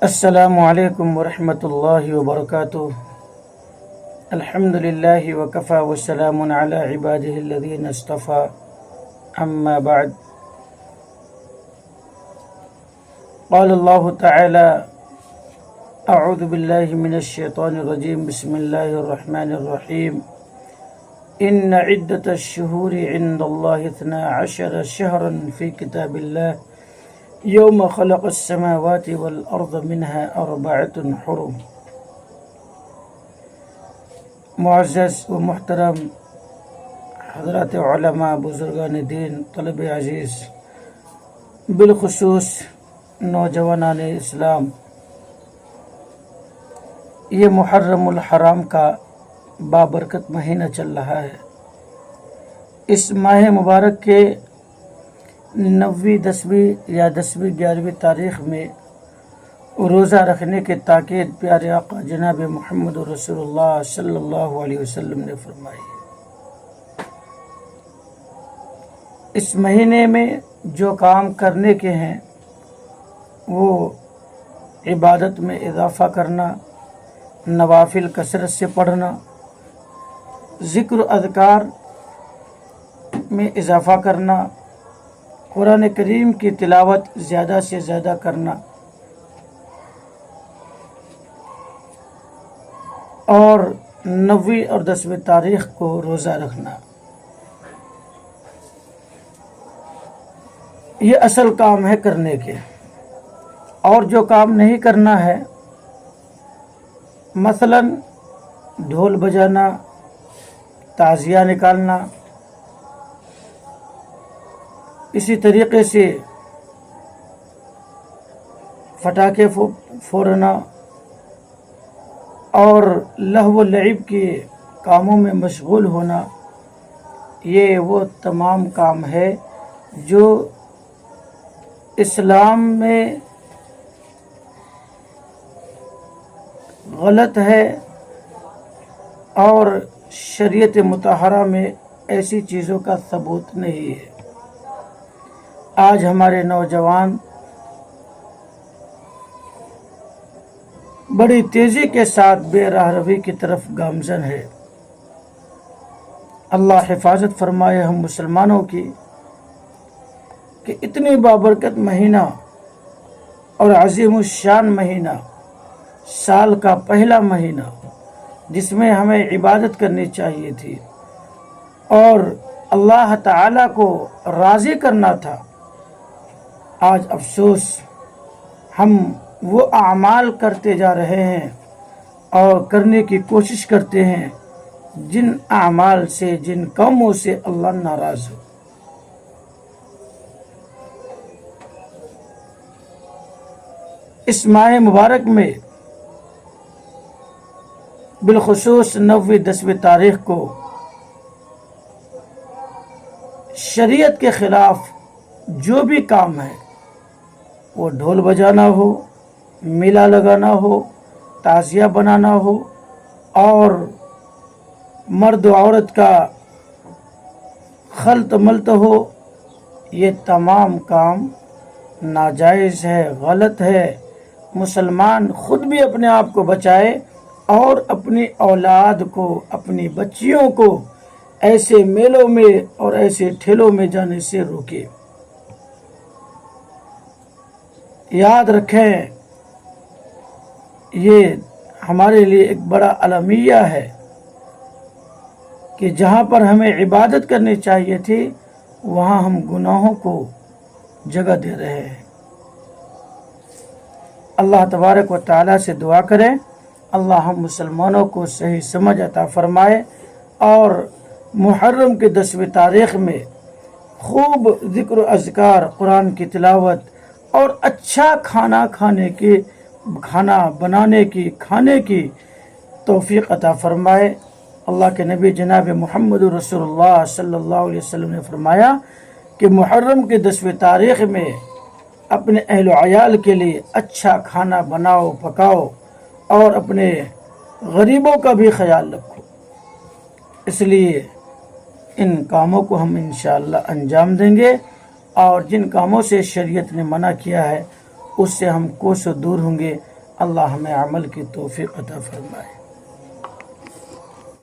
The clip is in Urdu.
السلام علیکم ورحمۃ اللہ وبرکاتہ۔ الحمد للہ وکفى وسلام علی عبادہ الذین اصطفى، اما بعد۔ قال اللہ تعالی اعوذ باللہ من الشیطان الرجیم، بسم اللہ الرحمن الرحیم۔ ان عدۃ الشہور عند اللہ 12 شہرا فی کتاب اللہ یوم خلق السماوات والارض منها 4 حرم۔ معزز و محترم حضرات علماء، بزرگان دین، طلب عزیز، بالخصوص نوجوانان اسلام، یہ محرم الحرام کا بابرکت مہینہ چل رہا ہے۔ اس ماہ مبارک کے 9ویں 10ویں یا 10ویں 11ویں تاریخ میں روزہ رکھنے کے تاکید پیارے آقا جناب محمد رسول اللہ صلی اللہ علیہ وسلم نے فرمائی ہے۔ اس مہینے میں جو کام کرنے کے ہیں وہ عبادت میں اضافہ کرنا، نوافل کثرت سے پڑھنا، ذکر و اذکار میں اضافہ کرنا، قرآن کریم کی تلاوت زیادہ سے زیادہ کرنا، اور 9ویں اور 10ویں تاریخ کو روزہ رکھنا۔ یہ اصل کام ہے کرنے کے۔ اور جو کام نہیں کرنا ہے، مثلا ڈھول بجانا، تعزیہ نکالنا، اسی طریقے سے پٹاخے پھوڑنا اور لہو و لعب کے کاموں میں مشغول ہونا، یہ وہ تمام کام ہے جو اسلام میں غلط ہے اور شریعت مطہرہ میں ایسی چیزوں کا ثبوت نہیں ہے۔ آج ہمارے نوجوان بڑی تیزی کے ساتھ بے راہ روی کی طرف گامزن ہے۔ اللہ حفاظت فرمائے ہم مسلمانوں کی کہ اتنی بابرکت مہینہ اور عظیم الشان مہینہ، سال کا پہلا مہینہ جس میں ہمیں عبادت کرنی چاہیے تھی اور اللہ تعالیٰ کو راضی کرنا تھا، آج افسوس ہم وہ اعمال کرتے جا رہے ہیں اور کرنے کی کوشش کرتے ہیں جن اعمال سے، جن کاموں سے اللہ ناراض ہو۔ اس ماہ مبارک میں بالخصوص 9ویں 10ویں تاریخ کو شریعت کے خلاف جو بھی کام ہے، وہ ڈھول بجانا ہو، میلہ لگانا ہو، تعزیہ بنانا ہو، اور مرد و عورت کا خلط ملط ہو، یہ تمام کام ناجائز ہے، غلط ہے۔ مسلمان خود بھی اپنے آپ کو بچائے اور اپنی اولاد کو، اپنی بچیوں کو ایسے میلوں میں اور ایسے ٹھیلوں میں جانے سے روکے۔ یاد رکھیں، یہ ہمارے لیے ایک بڑا المیہ ہے کہ جہاں پر ہمیں عبادت کرنی چاہیے تھی وہاں ہم گناہوں کو جگہ دے رہے ہیں۔ اللہ تبارک و تعالیٰ سے دعا کریں اللہ ہم مسلمانوں کو صحیح سمجھ عطا فرمائے اور محرم کے 10ویں تاریخ میں خوب ذکر و اذکار، قرآن کی تلاوت اور اچھا کھانا بنانے کی، کھانے کی توفیق عطا فرمائے۔ اللہ کے نبی جناب محمد رسول اللہ صلی اللہ علیہ وسلم نے فرمایا کہ محرم کے 10ویں تاریخ میں اپنے اہل و عیال کے لیے اچھا کھانا بناؤ، پکاؤ اور اپنے غریبوں کا بھی خیال رکھو۔ اس لیے ان کاموں کو ہم انشاءاللہ انجام دیں گے، اور جن کاموں سے شریعت نے منع کیا ہے اس سے ہم کوسوں دور ہوں گے۔ اللہ ہمیں عمل کی توفیق عطا فرمائے۔